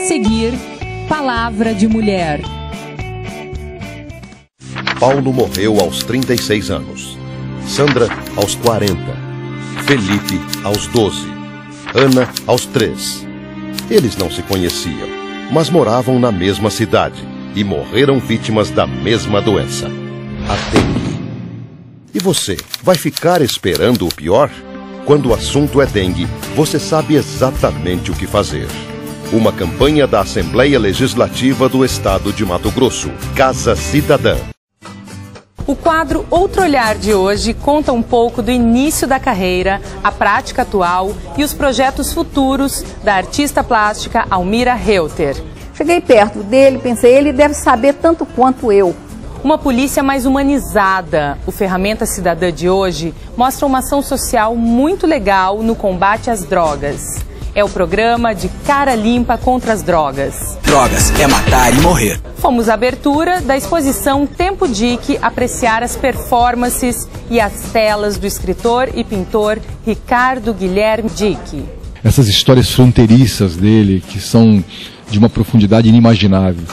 seguir, Palavra de Mulher. Paulo morreu aos 36 anos. Sandra, aos 40. Felipe, aos 12. Ana, aos 3. Eles não se conheciam, mas moravam na mesma cidade e morreram vítimas da mesma doença, a dengue. E você, vai ficar esperando o pior? Quando o assunto é dengue, você sabe exatamente o que fazer. Uma campanha da Assembleia Legislativa do Estado de Mato Grosso, Casa Cidadã. O quadro Outro Olhar de hoje conta um pouco do início da carreira, a prática atual e os projetos futuros da artista plástica Almira Reuter. Cheguei perto dele, pensei, ele deve saber tanto quanto eu. Uma polícia mais humanizada. O Ferramenta Cidadã de hoje mostra uma ação social muito legal no combate às drogas. É o programa de Cara Limpa contra as Drogas. Drogas é matar e morrer. Fomos à abertura da exposição Tempo Dick apreciar as performances e as telas do escritor e pintor Ricardo Guilherme Dick. Essas histórias fronteiriças dele, que são de uma profundidade inimaginável.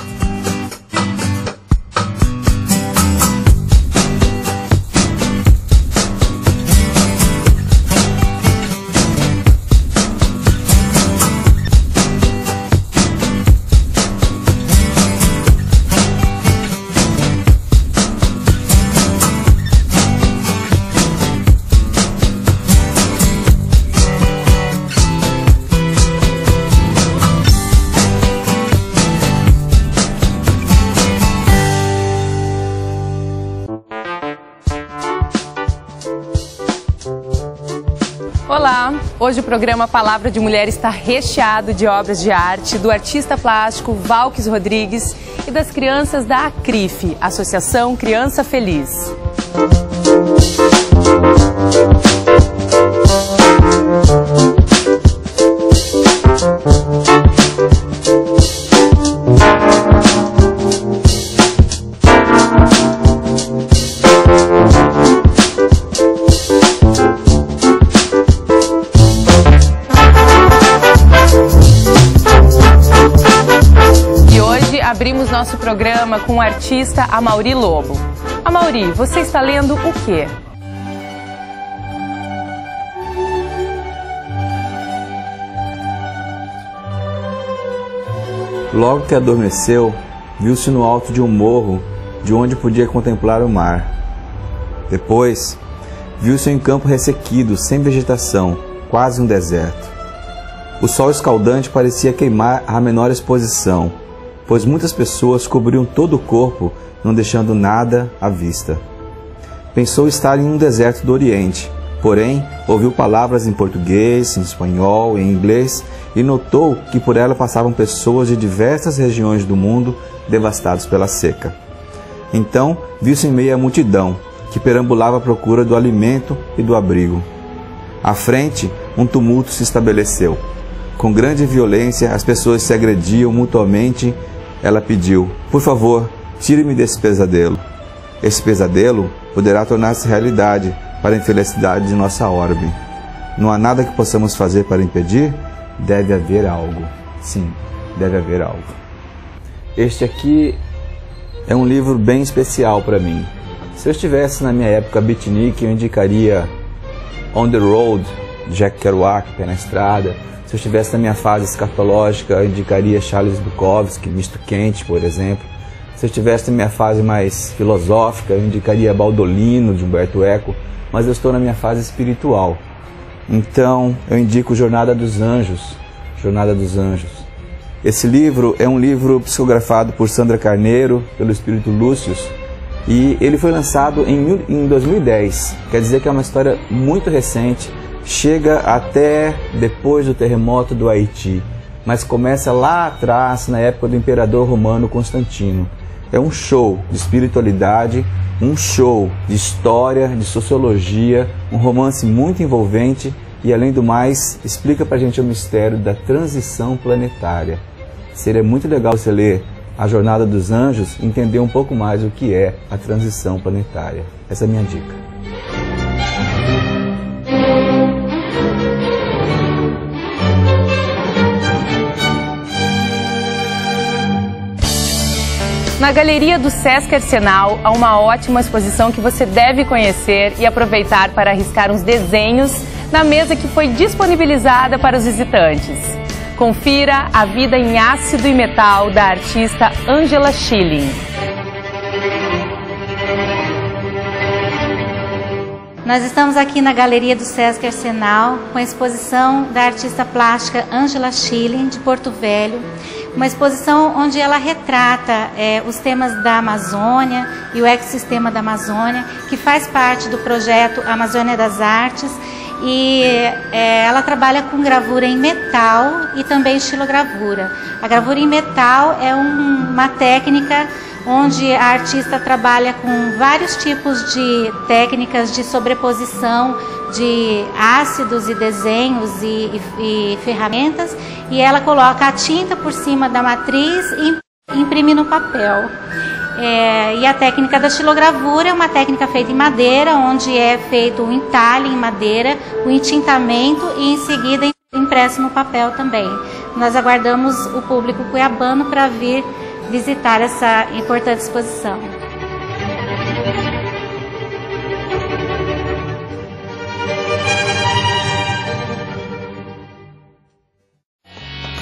Olá! Hoje o programa Palavra de Mulher está recheado de obras de arte do artista plástico Valques Rodrigues e das crianças da ACRIF, Associação Criança Feliz. Abrimos nosso programa com o artista Amaury Lobo. Amaury, você está lendo o quê? Logo que adormeceu, viu-se no alto de um morro, de onde podia contemplar o mar. Depois, viu-se em campo ressequido, sem vegetação, quase um deserto. O sol escaldante parecia queimar a menor exposição, pois muitas pessoas cobriam todo o corpo, não deixando nada à vista. Pensou estar em um deserto do Oriente, porém ouviu palavras em português, em espanhol, em inglês e notou que por ela passavam pessoas de diversas regiões do mundo devastadas pela seca. Então viu-se em meio à multidão, que perambulava à procura do alimento e do abrigo. À frente, um tumulto se estabeleceu. Com grande violência, as pessoas se agrediam mutuamente. Ela pediu: por favor, tire-me desse pesadelo. Esse pesadelo poderá tornar-se realidade para a infelicidade de nossa orbe. Não há nada que possamos fazer para impedir? Deve haver algo. Sim, deve haver algo. Este aqui é um livro bem especial para mim. Se eu estivesse na minha época beatnik, eu indicaria On the Road, Jack Kerouac, Pé na Estrada. Se eu estivesse na minha fase escatológica, eu indicaria Charles Bukowski, Misto Quente, por exemplo. Se eu estivesse na minha fase mais filosófica, eu indicaria Baldolino, de Humberto Eco. Mas eu estou na minha fase espiritual. Então, eu indico Jornada dos Anjos. Jornada dos Anjos. Esse livro é um livro psicografado por Sandra Carneiro, pelo Espírito Lúcius. E ele foi lançado em 2010. Quer dizer que é uma história muito recente. Chega até depois do terremoto do Haiti, mas começa lá atrás, na época do imperador romano Constantino. É um show de espiritualidade, um show de história, de sociologia, um romance muito envolvente e, além do mais, explica pra gente o mistério da transição planetária. Seria muito legal você ler A Jornada dos Anjos e entender um pouco mais o que é a transição planetária. Essa é a minha dica. Na Galeria do Sesc Arsenal há uma ótima exposição que você deve conhecer e aproveitar para arriscar uns desenhos na mesa que foi disponibilizada para os visitantes. Confira a vida em ácido e metal da artista Angela Schilling. Nós estamos aqui na Galeria do Sesc Arsenal com a exposição da artista plástica Angela Schilling, de Porto Velho. Uma exposição onde ela retrata os temas da Amazônia e o ecossistema da Amazônia, que faz parte do projeto Amazônia das Artes. E ela trabalha com gravura em metal e também estilogravura. A gravura em metal é uma técnica onde a artista trabalha com vários tipos de técnicas de sobreposição de ácidos e desenhos e ferramentas, e ela coloca a tinta por cima da matriz e imprime no papel. E a técnica da estilogravura é uma técnica feita em madeira, onde é feito o entalhe em madeira, o entintamento e em seguida impresso no papel também. Nós aguardamos o público cuiabano para vir visitar essa importante exposição.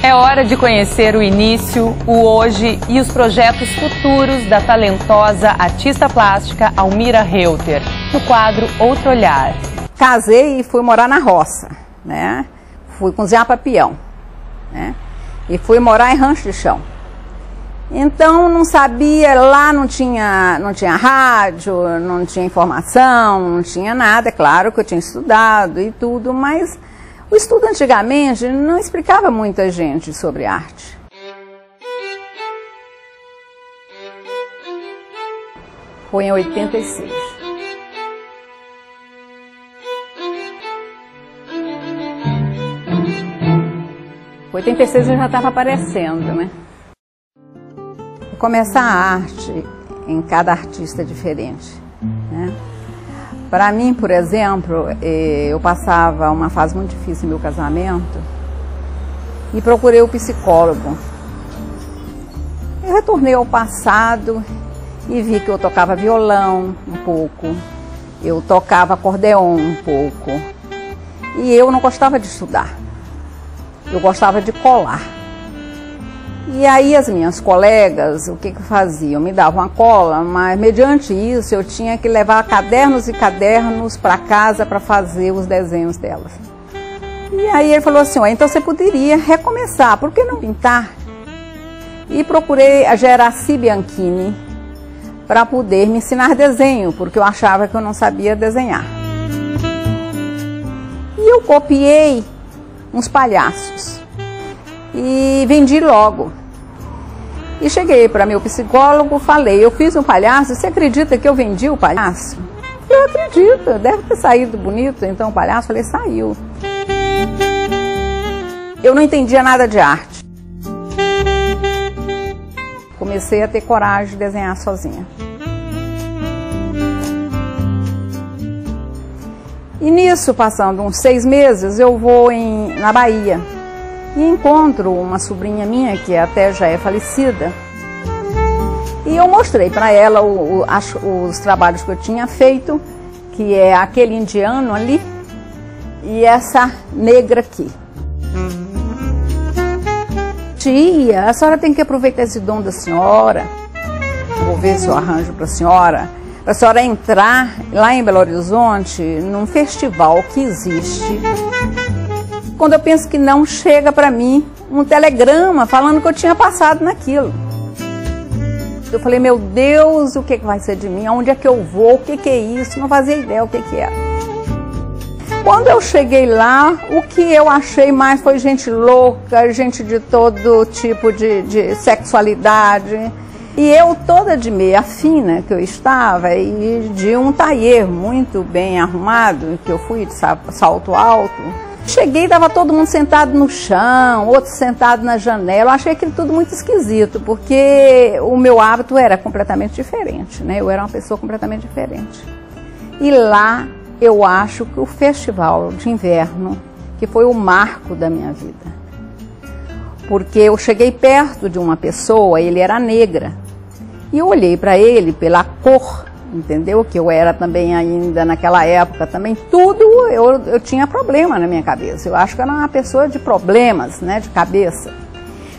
É hora de conhecer o início, o hoje e os projetos futuros da talentosa artista plástica Almira Reuter, no quadro Outro Olhar. Casei e fui morar na roça, né? Fui cozinhar para peão, né? E fui morar em rancho de chão. Então não sabia, lá não tinha rádio, não tinha informação, não tinha nada. É claro que eu tinha estudado e tudo, mas o estudo antigamente não explicava muita gente sobre arte. Foi em 86. Em 86 eu já estava aparecendo, né? Começar a arte em cada artista diferente, né? Para mim, por exemplo, eu passava uma fase muito difícil em meu casamento e procurei o psicólogo. Eu retornei ao passado e vi que eu tocava violão um pouco, eu tocava acordeon um pouco e eu não gostava de estudar, eu gostava de colar. E aí as minhas colegas, o que faziam? Me davam uma cola, mas mediante isso eu tinha que levar cadernos e cadernos para casa para fazer os desenhos delas. E aí ele falou assim, então você poderia recomeçar, por que não pintar? E procurei a Geraci Bianchini para poder me ensinar desenho, porque eu achava que eu não sabia desenhar. E eu copiei uns palhaços e vendi logo. E cheguei para meu psicólogo, falei, eu fiz um palhaço, você acredita que eu vendi o palhaço? Eu acredito, deve ter saído bonito, então o palhaço, falei, saiu. Eu não entendia nada de arte. Comecei a ter coragem de desenhar sozinha. E nisso, passando uns 6 meses, eu vou na Bahia. E encontro uma sobrinha minha, que até já é falecida, e eu mostrei para ela os trabalhos que eu tinha feito, que é aquele indiano ali e essa negra aqui. Tia, a senhora tem que aproveitar esse dom da senhora, vou ver se eu arranjo para a senhora entrar lá em Belo Horizonte, num festival que existe. Quando eu penso que não, chega para mim um telegrama falando que eu tinha passado naquilo. Eu falei, meu Deus, o que vai ser de mim? Aonde é que eu vou? O que é isso? Não fazia ideia o que era. Quando eu cheguei lá, o que eu achei mais foi gente louca, gente de todo tipo de sexualidade. E eu toda de meia fina que eu estava e de um tailleur muito bem arrumado, que eu fui de salto alto. Cheguei e estava todo mundo sentado no chão, outro sentado na janela. Eu achei aquilo tudo muito esquisito, porque o meu hábito era completamente diferente, né? Eu era uma pessoa completamente diferente. E lá eu acho que o festival de inverno, que foi o marco da minha vida. Porque eu cheguei perto de uma pessoa, ele era negra, E eu olhei para ele pela cor, entendeu? Que eu era também ainda naquela época, também tudo eu tinha problema na minha cabeça. Eu acho que eu era uma pessoa de problemas, né, de cabeça.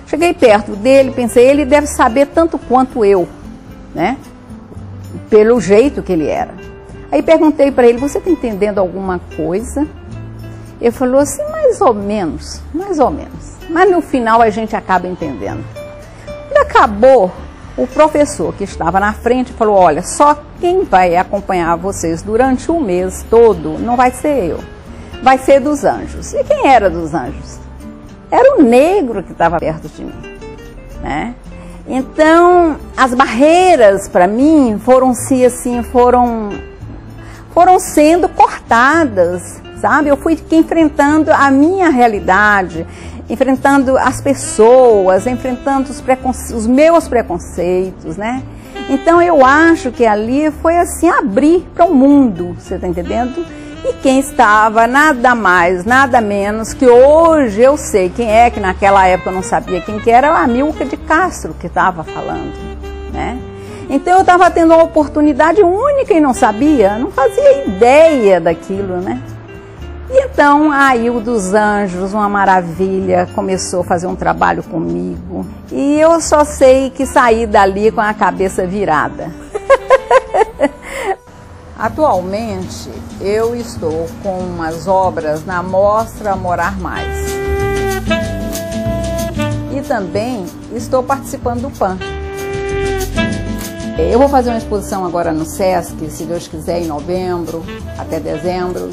Cheguei perto dele, pensei, ele deve saber tanto quanto eu, né? Pelo jeito que ele era. Aí perguntei para ele, você está entendendo alguma coisa? Ele falou assim, mais ou menos, mais ou menos. Mas no final a gente acaba entendendo. Quando acabou, o professor que estava na frente falou, olha, só quem vai acompanhar vocês durante o mês todo não vai ser eu, vai ser dos anjos. E quem era dos anjos? Era o negro que estava perto de mim, né? Então, as barreiras para mim foram sendo cortadas, sabe? Eu fui enfrentando a minha realidade, enfrentando as pessoas, enfrentando os meus preconceitos, né? Então eu acho que ali foi assim, abrir para o mundo, você está entendendo? E quem estava nada mais, nada menos que hoje eu sei quem é, que naquela época eu não sabia quem que era, a Amílcar de Castro que estava falando, né? Então eu estava tendo uma oportunidade única e não sabia, não fazia ideia daquilo, né? E então aí o dos Anjos, uma maravilha, começou a fazer um trabalho comigo. E eu só sei que saí dali com a cabeça virada. Atualmente eu estou com umas obras na Mostra Morar Mais. E também estou participando do PAN. Eu vou fazer uma exposição agora no Sesc, se Deus quiser, em novembro, até dezembro.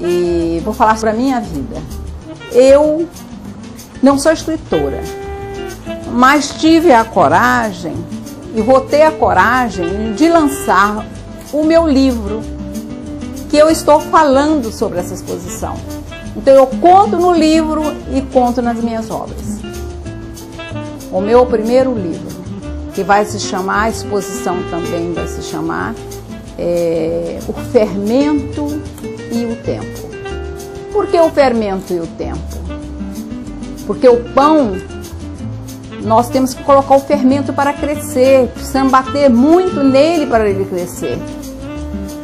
E vou falar sobre a minha vida. Eu não sou escritora, mas tive a coragem, e vou ter a coragem de lançar o meu livro, que eu estou falando sobre essa exposição. Então eu conto no livro e conto nas minhas obras. O meu primeiro livro, que vai se chamar, a exposição também vai se chamar, O Fermento e o Tempo. Por que o fermento e o tempo? Porque o pão, nós temos que colocar o fermento para crescer, precisamos bater muito nele para ele crescer.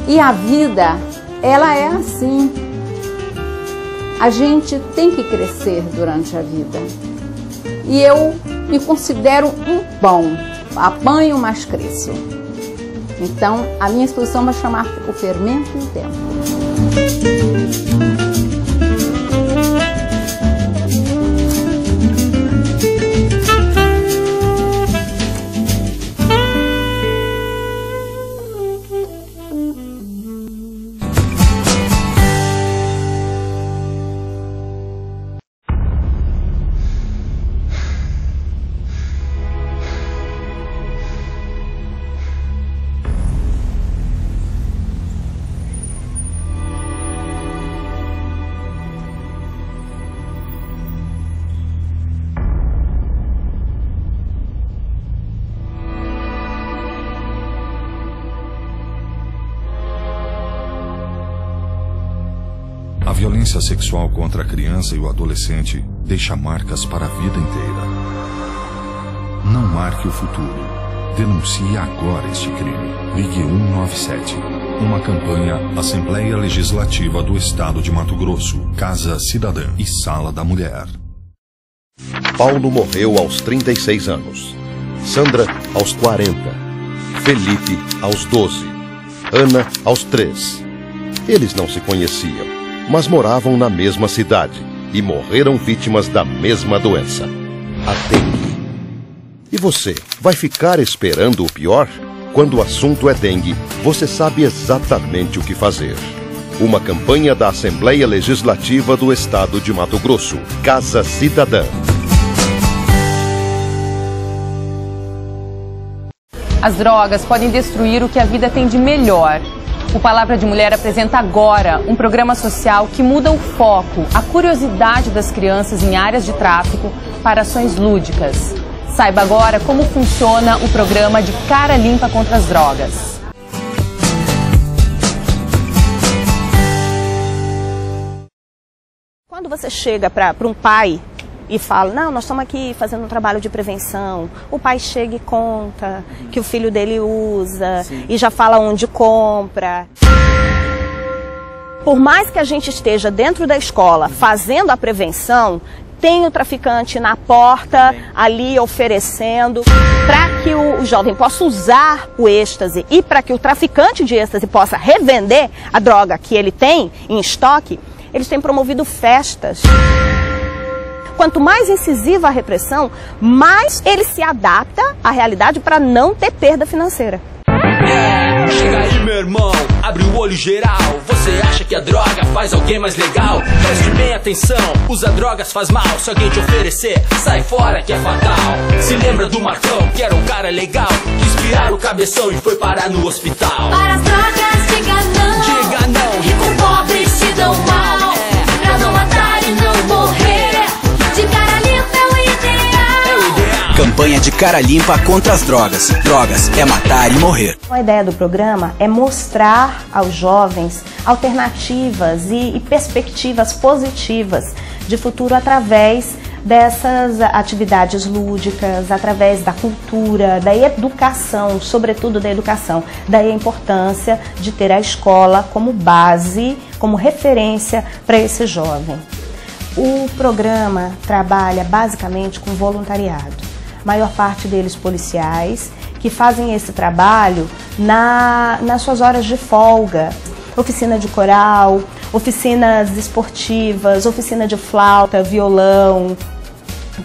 E a vida, ela é assim. A gente tem que crescer durante a vida. E eu me considero um pão, apanho, mas cresço. Então, a minha exposição vai chamar O Fermento e o Tempo. A violência sexual contra a criança e o adolescente deixa marcas para a vida inteira. Não marque o futuro. Denuncie agora este crime. Ligue 197. Uma campanha Assembleia Legislativa do Estado de Mato Grosso, Casa Cidadã e Sala da Mulher. Paulo morreu aos 36 anos. Sandra aos 40. Felipe aos 12. Ana aos 3. Eles não se conheciam, mas moravam na mesma cidade e morreram vítimas da mesma doença, a dengue. E você, vai ficar esperando o pior? Quando o assunto é dengue, você sabe exatamente o que fazer. Uma campanha da Assembleia Legislativa do Estado de Mato Grosso, Casa Cidadã. As drogas podem destruir o que a vida tem de melhor. O Palavra de Mulher apresenta agora um programa social que muda o foco, a curiosidade das crianças em áreas de tráfico para ações lúdicas. Saiba agora como funciona o programa de Cara Limpa contra as Drogas. Quando você chega para um pai e fala, não, nós estamos aqui fazendo um trabalho de prevenção, o pai chega e conta que o filho dele usa e já fala onde compra. Por mais que a gente esteja dentro da escola fazendo a prevenção, tem o traficante na porta ali oferecendo para que o jovem possa usar o êxtase e para que o traficante de êxtase possa revender a droga que ele tem em estoque, eles têm promovido festas. Quanto mais incisiva a repressão, mais ele se adapta à realidade para não ter perda financeira. Chega aí, meu irmão, abre o olho geral. Você acha que a droga faz alguém mais legal? Preste bem atenção, usa drogas faz mal. Se alguém te oferecer, sai fora que é fatal. Se lembra do Marcão, que era um cara legal, que inspiraram o cabeção e foi parar no hospital. Para as drogas, diga não. Diga não. Rico com pobre se dão mal. Pra não matar e não morrer. De cara limpa é o ideal. Campanha de cara limpa contra as drogas. Drogas é matar e morrer. A ideia do programa é mostrar aos jovens alternativas e perspectivas positivas de futuro através dessas atividades lúdicas, através da cultura, da educação, sobretudo da educação. Daí a importância de ter a escola como base, como referência para esse jovem. O programa trabalha basicamente com voluntariado. A maior parte deles policiais, que fazem esse trabalho nas suas horas de folga. Oficina de coral, oficinas esportivas, oficina de flauta, violão,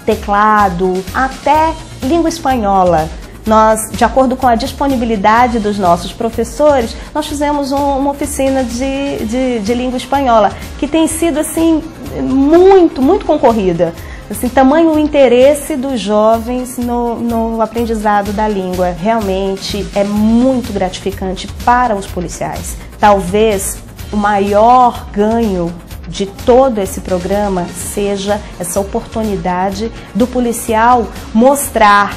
teclado, até língua espanhola. Nós, de acordo com a disponibilidade dos nossos professores, nós fizemos uma oficina de língua espanhola, que tem sido assim, muito concorrida. Assim, tamanho o interesse dos jovens no aprendizado da língua. Realmente é muito gratificante para os policiais. Talvez o maior ganho de todo esse programa seja essa oportunidade do policial mostrar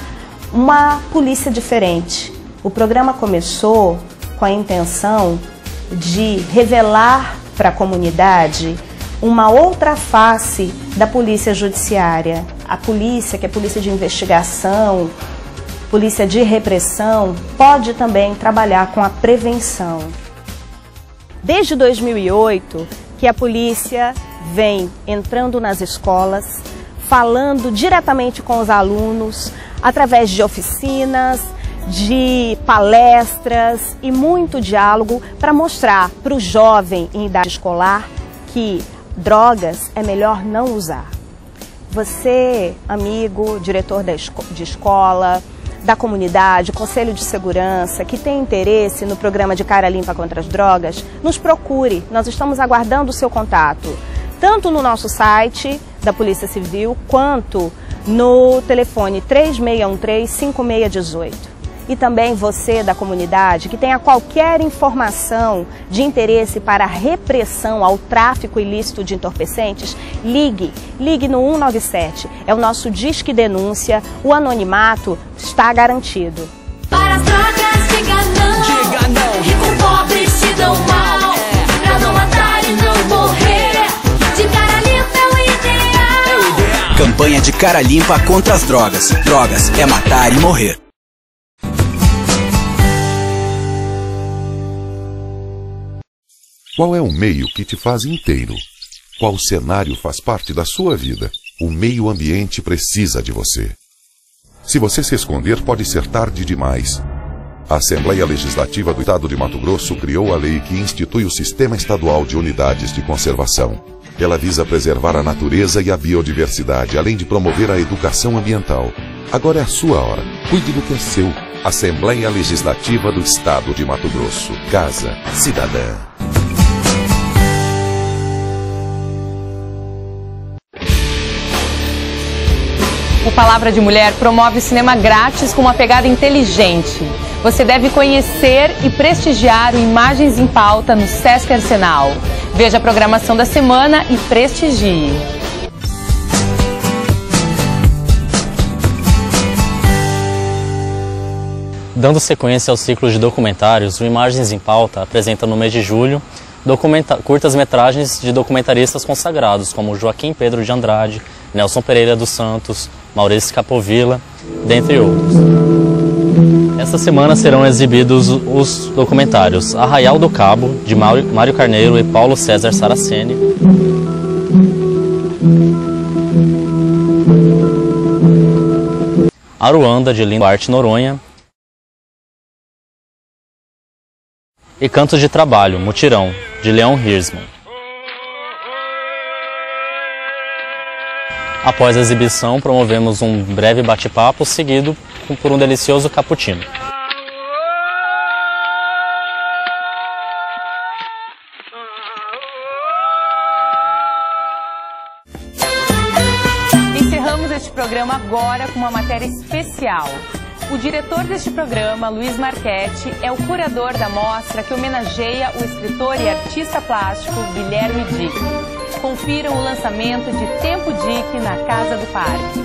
uma polícia diferente. O programa começou com a intenção de revelar para a comunidade uma outra face da polícia judiciária. A polícia, que é polícia de investigação, polícia de repressão, pode também trabalhar com a prevenção. Desde 2008 que a polícia vem entrando nas escolas, falando diretamente com os alunos, através de oficinas, de palestras e muito diálogo para mostrar para o jovem em idade escolar que drogas é melhor não usar. Você, amigo, diretor de escola, da comunidade, conselho de segurança, que tem interesse no programa de Cara Limpa contra as Drogas, nos procure. Nós estamos aguardando o seu contato, tanto no nosso site da Polícia Civil, quanto no telefone 3613-5618. E também você da comunidade que tenha qualquer informação de interesse para a repressão ao tráfico ilícito de entorpecentes, ligue no 197. É o nosso Disque Denúncia, o anonimato está garantido. Para as drogas, diga não. Diga não. Rico com pobre se dão mal. Pra não matar e não morrer. De cara limpa é o ideal. Campanha de cara limpa contra as drogas. Drogas é matar e morrer. Qual é o meio que te faz inteiro? Qual cenário faz parte da sua vida? O meio ambiente precisa de você. Se você se esconder, pode ser tarde demais. A Assembleia Legislativa do Estado de Mato Grosso criou a lei que institui o Sistema Estadual de Unidades de Conservação. Ela visa preservar a natureza e a biodiversidade, além de promover a educação ambiental. Agora é a sua hora. Cuide do que é seu. Assembleia Legislativa do Estado de Mato Grosso. Casa Cidadã. O Palavra de Mulher promove o cinema grátis com uma pegada inteligente. Você deve conhecer e prestigiar o Imagens em Pauta no Sesc Arsenal. Veja a programação da semana e prestigie. Dando sequência ao ciclo de documentários, o Imagens em Pauta apresenta no mês de julho curtas-metragens de documentaristas consagrados, como Joaquim Pedro de Andrade, Nelson Pereira dos Santos, Maurício Capovilla, dentre outros. Esta semana serão exibidos os documentários Arraial do Cabo, de Mário Carneiro e Paulo César Saraceni, Aruanda, de Lindo Arte Noronha, e Cantos de Trabalho, Mutirão, de Leon Hirschman. Após a exibição, promovemos um breve bate-papo, seguido por um delicioso cappuccino. Encerramos este programa agora com uma matéria especial. O diretor deste programa, Luiz Marchetti, é o curador da mostra que homenageia o escritor e artista plástico Guilherme Dick. Confiram o lançamento de Tempo Dick na Casa do Parque.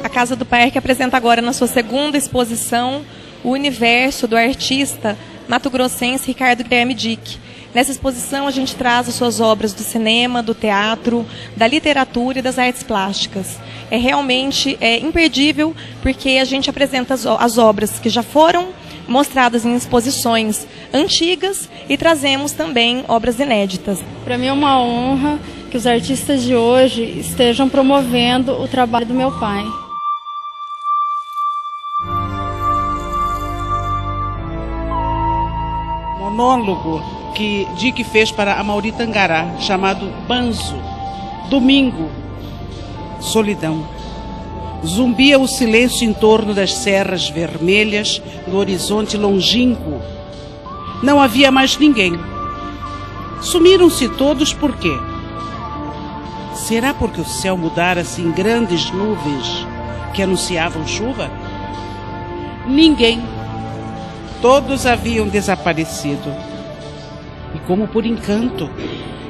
A Casa do Parque apresenta agora na sua segunda exposição o universo do artista mato-grossense Ricardo Guilherme Dick. Nessa exposição a gente traz as suas obras do cinema, do teatro, da literatura e das artes plásticas. É realmente imperdível porque a gente apresenta as obras que já foram mostradas em exposições antigas e trazemos também obras inéditas. Para mim é uma honra que os artistas de hoje estejam promovendo o trabalho do meu pai. Monólogo que Dick fez para Amaury Tangará, chamado Banzo. Domingo, solidão. Zumbia o silêncio em torno das serras vermelhas do horizonte longínquo. Não havia mais ninguém. Sumiram-se todos por quê? Será porque o céu mudara-se em grandes nuvens que anunciavam chuva? Ninguém. Todos haviam desaparecido. E como por encanto,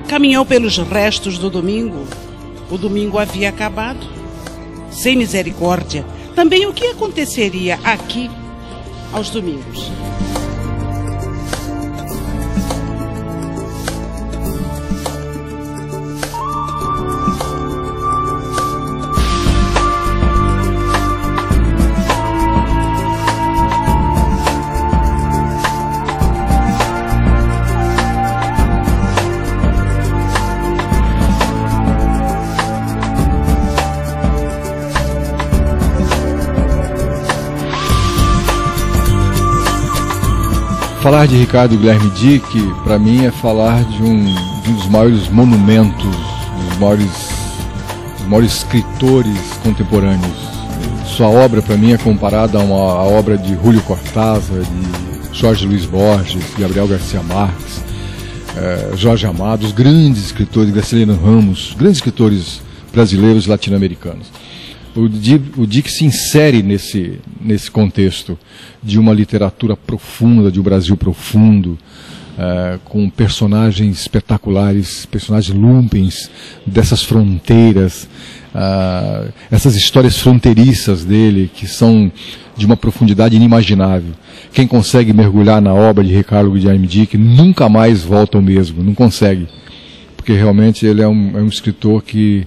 caminhou pelos restos do domingo. O domingo havia acabado. Sem misericórdia, também o que aconteceria aqui aos domingos? Falar de Ricardo Guilherme Dick, para mim, é falar de um dos maiores monumentos, dos maiores escritores contemporâneos. Sua obra, para mim, é comparada a obra de Júlio Cortázar, de Jorge Luiz Borges, Gabriel Garcia Marques, Jorge Amado, os grandes escritores, Graciliano Ramos, grandes escritores brasileiros e latino-americanos. O Dick se insere nesse contexto de uma literatura profunda, de um Brasil profundo, com personagens espetaculares, personagens lumpens dessas fronteiras, essas histórias fronteiriças dele, que são de uma profundidade inimaginável. Quem consegue mergulhar na obra de Ricardo Guilherme Dick nunca mais volta ao mesmo, não consegue, porque realmente ele é um escritor que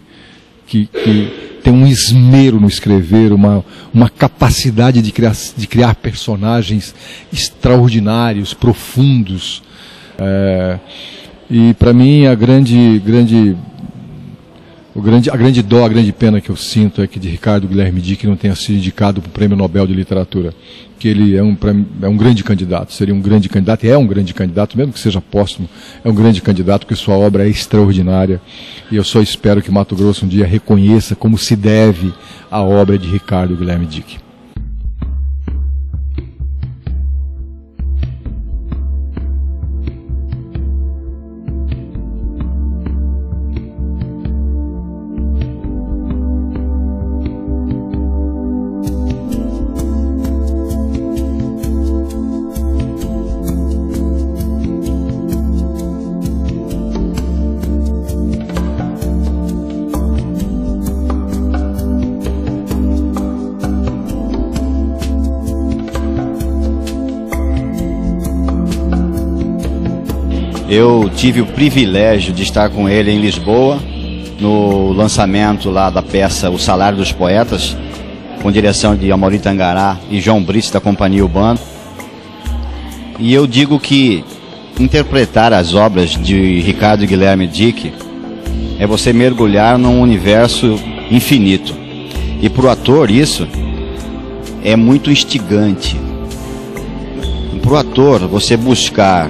tem um esmero no escrever, uma capacidade de criar personagens extraordinários, profundos. E para mim a grande dó, a grande pena que eu sinto é que de Ricardo Guilherme Dick não tenha sido indicado para o Prêmio Nobel de Literatura, que ele é um grande candidato, seria um grande candidato, e é um grande candidato, mesmo que seja póstumo, é um grande candidato, porque sua obra é extraordinária, e eu só espero que Mato Grosso um dia reconheça como se deve a obra de Ricardo Guilherme Dick. Eu tive o privilégio de estar com ele em Lisboa, no lançamento lá da peça O Salário dos Poetas, com direção de Amaury Tangará e João Brice da Companhia Urbana. E eu digo que interpretar as obras de Ricardo Guilherme Dick é você mergulhar num universo infinito. E para o ator isso é muito instigante. Para o ator você buscar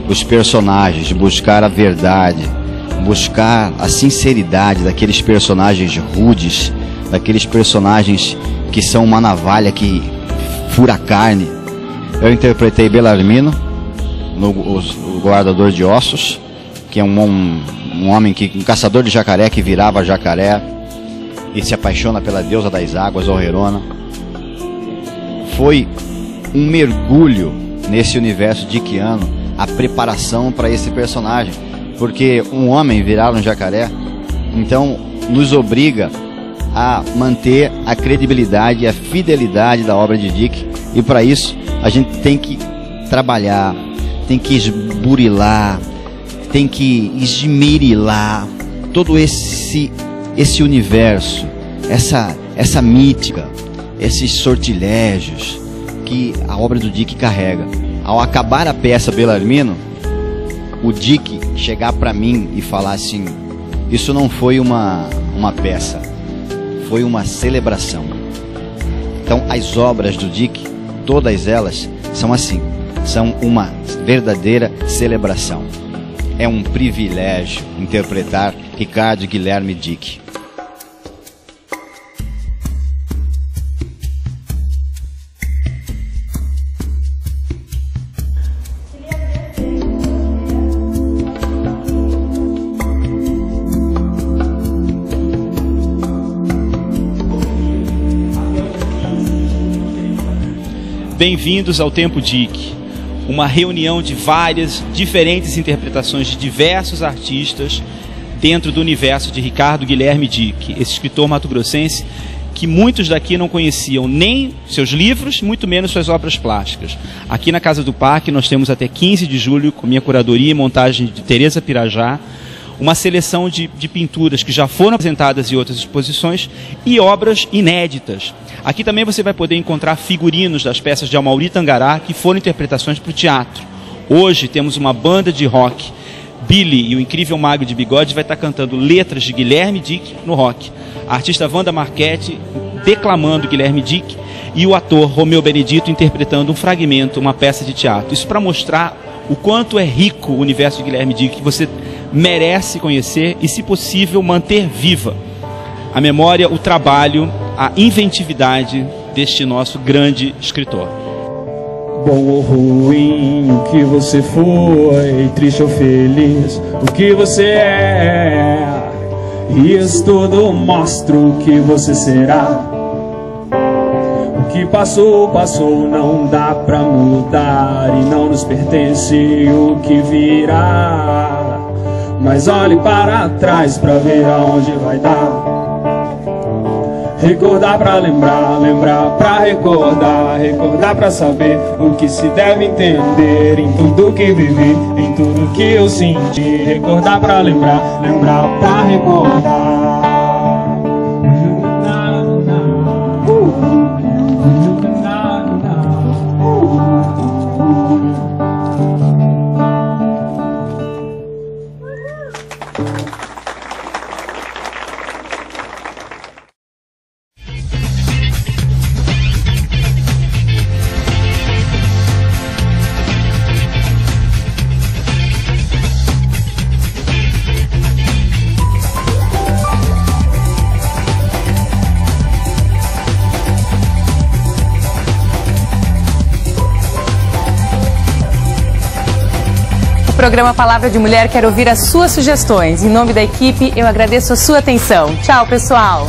os personagens, buscar a verdade, buscar a sinceridade daqueles personagens rudes, daqueles personagens que são uma navalha que fura a carne. Eu interpretei Belarmino, o guardador de ossos, que é um homem, um caçador de jacaré que virava jacaré e se apaixona pela deusa das águas, Orerona. Foi um mergulho nesse universo dickiano, a preparação para esse personagem, porque um homem virar um jacaré, então nos obriga a manter a credibilidade e a fidelidade da obra de Dick, e para isso a gente tem que trabalhar, tem que esburilar, tem que esmerilar todo esse universo, essa mítica, esses sortilégios que a obra do Dick carrega. Ao acabar a peça Belarmino, o Dick chegar para mim e falar assim: isso não foi uma peça, foi uma celebração. Então as obras do Dick, todas elas são assim, são uma verdadeira celebração. É um privilégio interpretar Ricardo Guilherme Dick. Bem-vindos ao Tempo Dick, uma reunião de várias diferentes interpretações de diversos artistas dentro do universo de Ricardo Guilherme Dick, esse escritor mato-grossense que muitos daqui não conheciam nem seus livros, muito menos suas obras plásticas. Aqui na Casa do Parque nós temos até 15 de julho, com minha curadoria e montagem de Tereza Pirajá, uma seleção de pinturas que já foram apresentadas em outras exposições e obras inéditas. Aqui também você vai poder encontrar figurinos das peças de Amaury Tangará que foram interpretações para o teatro. Hoje temos uma banda de rock. Billy e o Incrível Mago de Bigode vai estar cantando letras de Guilherme Dick no rock. A artista Wanda Marchetti declamando Guilherme Dick e o ator Romeu Benedito interpretando um fragmento, uma peça de teatro. Isso para mostrar o quanto é rico o universo de Guilherme Dick, que você merece conhecer e, se possível, manter viva a memória, o trabalho, a inventividade deste nosso grande escritor. Bom ou ruim, o que você foi, triste ou feliz, o que você é, isso tudo mostra o que você será. O que passou, passou, não dá pra mudar e não nos pertence o que virá. Mas olhe para trás pra ver aonde vai dar. Recordar pra lembrar, lembrar pra recordar, recordar pra saber o que se deve entender em tudo que vivi, em tudo que eu senti. Recordar pra lembrar, lembrar pra recordar. O programa Palavra de Mulher quer ouvir as suas sugestões. Em nome da equipe, eu agradeço a sua atenção. Tchau, pessoal!